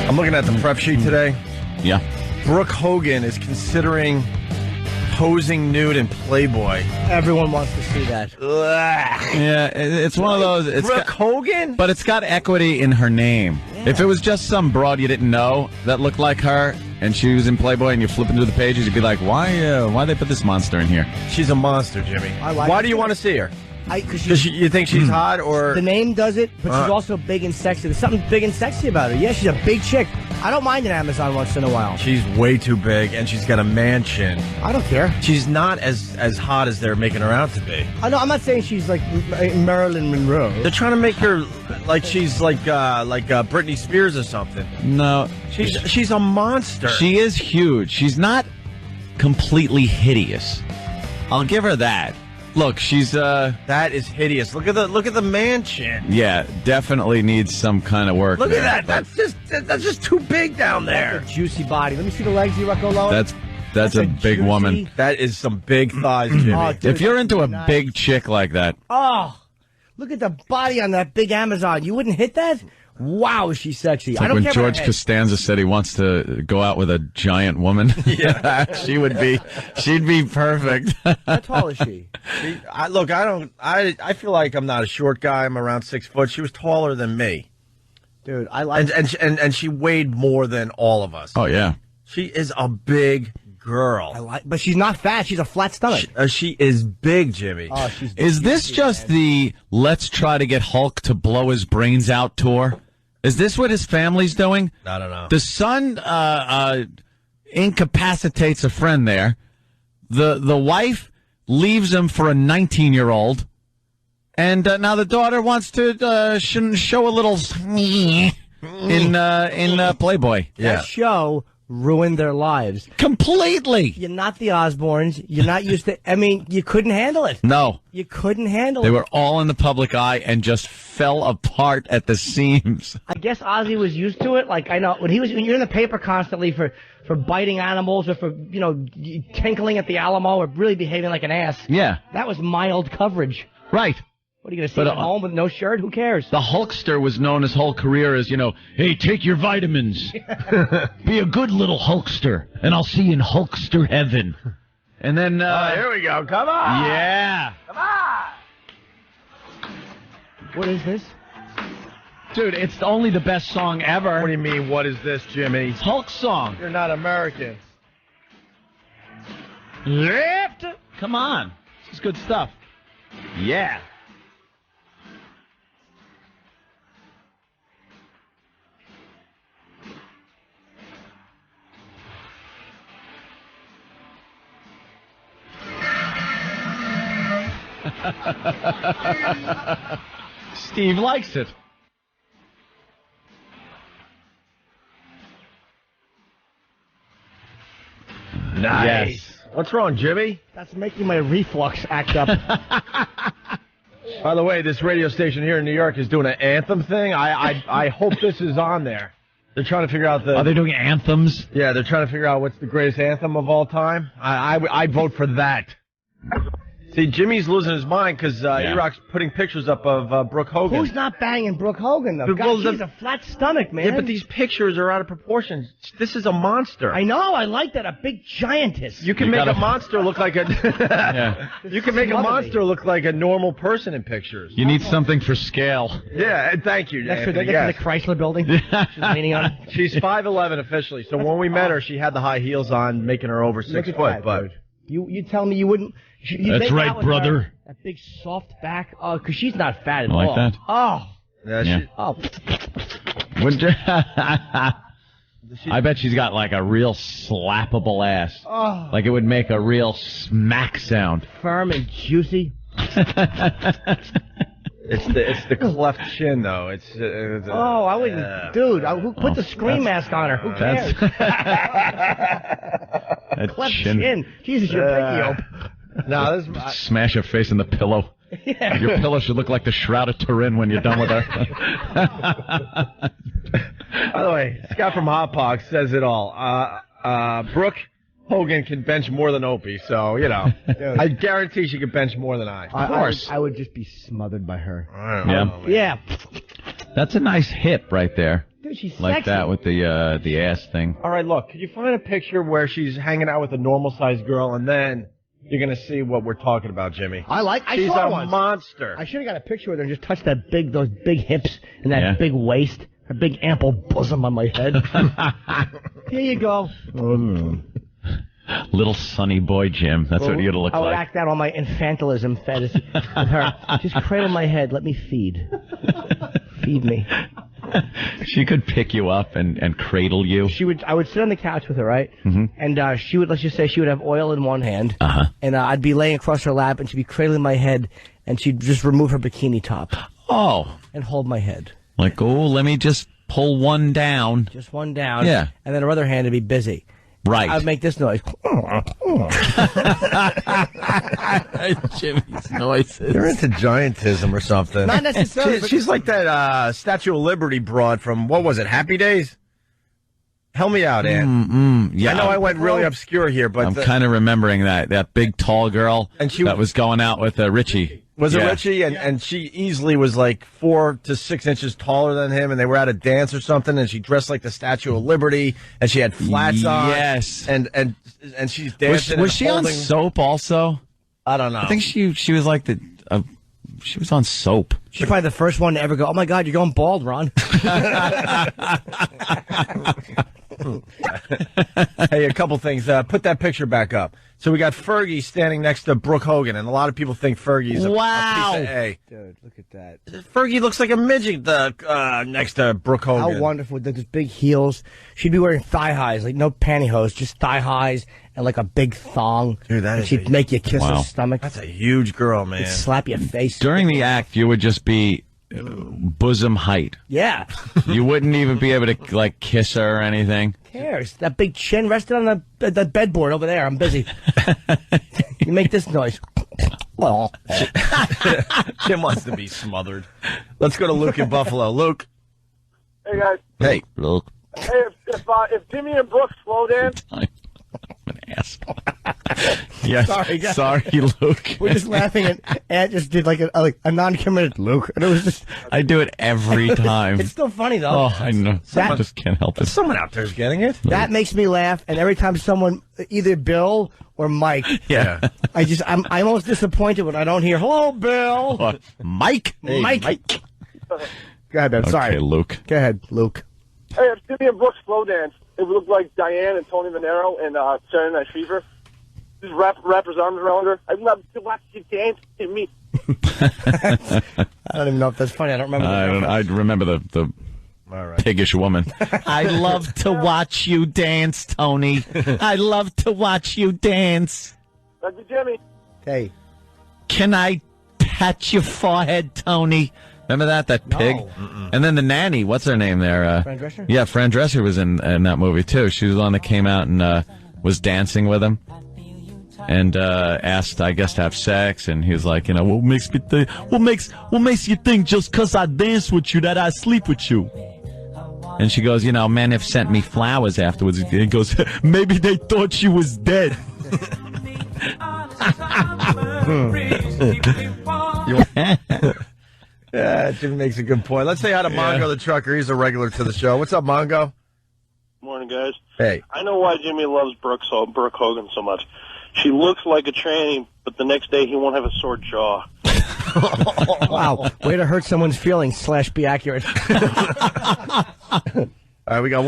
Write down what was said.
I'm looking at the prep sheet today. Yeah. Brooke Hogan is considering posing nude in Playboy. Everyone wants to see that. Ugh. Yeah, it's one of those. It's Brooke Hogan? But it's got equity in her name. Yeah. If it was just some broad you didn't know that looked like her, and she was in Playboy, and you're flipping through the pages, you'd be like, why they put this monster in here? She's a monster, Jimmy. Why do you want to see her? Because you think she's hot, or the name does it, but she's also big and sexy. There's something big and sexy about her. Yeah, she's a big chick. I don't mind an Amazon once in a while. She's way too big, and she's got a mansion. I don't care. She's not as hot as they're making her out to be. No, I'm not saying she's like Marilyn Monroe. They're trying to make her like she's like Britney Spears or something. No, she's a monster. She is huge. She's not completely hideous. I'll give her that. Look, she's that is hideous. Look at the mansion. Yeah, definitely needs some kind of work. Look there. at that. That's just too big down there. That's a juicy body. Let me see the legs. You go lower. That's a big woman. That is some big thighs, Jimmy. Oh, dude, if you're into a big chick like that. Oh, look at the body on that big Amazon. You wouldn't hit that? Wow, is she sexy. It's like when George Costanza said he wants to go out with a giant woman. Yeah. She'd be perfect. How tall is she? I feel like I'm not a short guy. I'm around 6 foot. She was taller than me. Dude, I like and she weighed more than all of us. Oh yeah. She is a big girl. But she's not fat. She's a flat stomach. She is big, Jimmy. Oh, is this just the let's try to get Hulk to blow his brains out tour? Is this what his family's doing? I don't know. The son incapacitates a friend there. The wife leaves him for a 19-year-old. And now the daughter wants to show a little in Playboy. Yeah. That show ruined their lives. Completely. You're not the Osbournes. You're not used to... I mean, you couldn't handle it. No. You couldn't handle it. They were all in the public eye and just fell apart at the seams. I guess Ozzy was used to it. Like, I know, when you're in the paper constantly for biting animals or for, tinkling at the Alamo or really behaving like an ass. Yeah. That was mild coverage. Right. What are you going to sit at home with no shirt? Who cares? The Hulkster was known his whole career as, hey, take your vitamins. Be a good little Hulkster, and I'll see you in Hulkster heaven. And then... here we go. Come on. Yeah. Come on. What is this? Dude, it's only the best song ever. What do you mean, what is this, Jimmy? Hulk song. You're not American. Left. Come on. This is good stuff. Yeah. Steve likes it. Nice. Yes. What's wrong, Jimmy? That's making my reflux act up. By the way, this radio station here in New York is doing an anthem thing. I hope this is on there. They're trying to figure out Are they doing anthems? Yeah, they're trying to figure out what's the greatest anthem of all time. I vote for that. See, Jimmy's losing his mind because E-Rock's putting pictures up of Brooke Hogan. Who's not banging Brooke Hogan, though? God, she's a flat stomach, man. Yeah, but these pictures are out of proportion. This is a monster. I know. I like that. A big giantess. You can make a monster look like a... yeah. You can make a monster look like a normal person in pictures. You need something for scale. Yeah, and thank you, Next to Anthony. the Chrysler building. She's leaning on it. She's 5'11" officially, so when we met her, she had the high heels on, making her over 6 foot. But you tell me you wouldn't... That's right, brother. That big soft back. Oh, because she's not fat at all. I like that. Oh. I bet she's got like a real slappable ass. Oh. Like it would make a real smack sound. Firm and juicy. It's the cleft chin though. I wouldn't, dude. Who put the scream mask on her? Who cares? Cleft chin. Jesus, you're pinky ope. No, smash her face in the pillow. Yeah. Your pillow should look like the Shroud of Turin when you're done with her. By the way, Scott from Hot Pox says it all. Brooke Hogan can bench more than Opie, so, I guarantee she can bench more than I. Of course. I would just be smothered by her. I don't know, yeah. That's a nice hip right there. Dude, good. She's like sexy. that with the ass thing. All right, look, could you find a picture where she's hanging out with a normal-sized girl, and then you're going to see what we're talking about, Jimmy. I She's saw a one. monster. I should have got a picture with her and just touched those big hips and that big waist, her big ample bosom on my head. Here you go. Little sunny boy Jim. That's what you'd look I would like. act out on my infantilism fetish with her. Just cradle my head. Let me feed. Feed me. She could pick you up and cradle you. I would sit on the couch with her, right? Mm-hmm. And she would, let's just say, she would have oil in one hand, and I'd be laying across her lap, and she'd be cradling my head, and she'd just remove her bikini top. Oh. And hold my head. Like, let me just pull one down. Just one down. Yeah. And then her other hand would be busy. Right. I'd make this noise. Jimmy's noises. You're into giantism or something. Not necessarily. She's like that Statue of Liberty broad from, what was it, Happy Days? Help me out, Ann. Yeah. I know I went really obscure here, but... I'm kind of remembering that big, tall girl that was going out with Richie. Was it Richie? And she easily was like 4 to 6 inches taller than him, and they were at a dance or something, and she dressed like the Statue of Liberty, and she had flats on. Yes. And she's dancing. Was she on Soap also? I don't know. I think she was like she was on Soap. She's probably the first one to ever go, oh my God, you're going bald, Ron. Hey, a couple things. Put that picture back up. So we got Fergie standing next to Brooke Hogan, and a lot of people think Fergie's a piece of A. Dude, look at that. Fergie looks like a midget next to Brooke Hogan. How wonderful. Those big heels. She'd be wearing thigh highs, like no pantyhose, just thigh highs and like a big thong. Dude, that is she'd make you kiss her stomach. That's a huge girl, man. She'd slap your face. During the act, you would just be bosom height. Yeah. You wouldn't even be able to like kiss her or anything. Who cares? That big chin rested on the bedboard over there. I'm busy. You make this noise. Well, Jim wants to be smothered. Let's go to Luke in Buffalo. Luke. Hey guys. Hey, Luke. Hey, if Jimmy and Brooke slow dance. I'm an asshole. Yes. Sorry, Luke. We're just laughing at Ant just did like a non-committed Luke, and it was just. I do it every time. It's still funny though. Oh, I know. I just can't help it. someone out there's getting it. That makes me laugh, and every time someone, either Bill or Mike, Yeah. I'm almost disappointed when I don't hear "Hello, Bill." What? Mike? Hey, Mike. Go ahead, man. Sorry, Okay, Luke. Go ahead, Luke. Hey, if Jimmy and Brooke slow dance, it would look like Diane and Tony Manero in Saturday Night Fever. Just wrap his arms around her. I love to watch you dance to me. I don't even know if that's funny. I don't remember. I remember the piggish woman. I love to watch you dance, Tony. I love to watch you dance. Love you, Jimmy. Hey. Can I pat your forehead, Tony? Remember that pig? And then the nanny, what's her name there? Fran Drescher? Yeah, Fran Drescher was in that movie, too. She was the one that came out and was dancing with him. And asked, I guess, to have sex, and he was like, what makes me think? What makes you think just 'cause I dance with you that I sleep with you? And she goes, men have sent me flowers afterwards. He goes, maybe they thought you was dead. Yeah, Jimmy makes a good point. Let's say hi to Mongo the trucker. He's a regular to the show. What's up, Mongo? Morning, guys. Hey. I know why Jimmy loves Brooke Hogan so much. She looks like a tranny, but the next day he won't have a sore jaw. Wow. Way to hurt someone's feelings / be accurate. All right, we got one.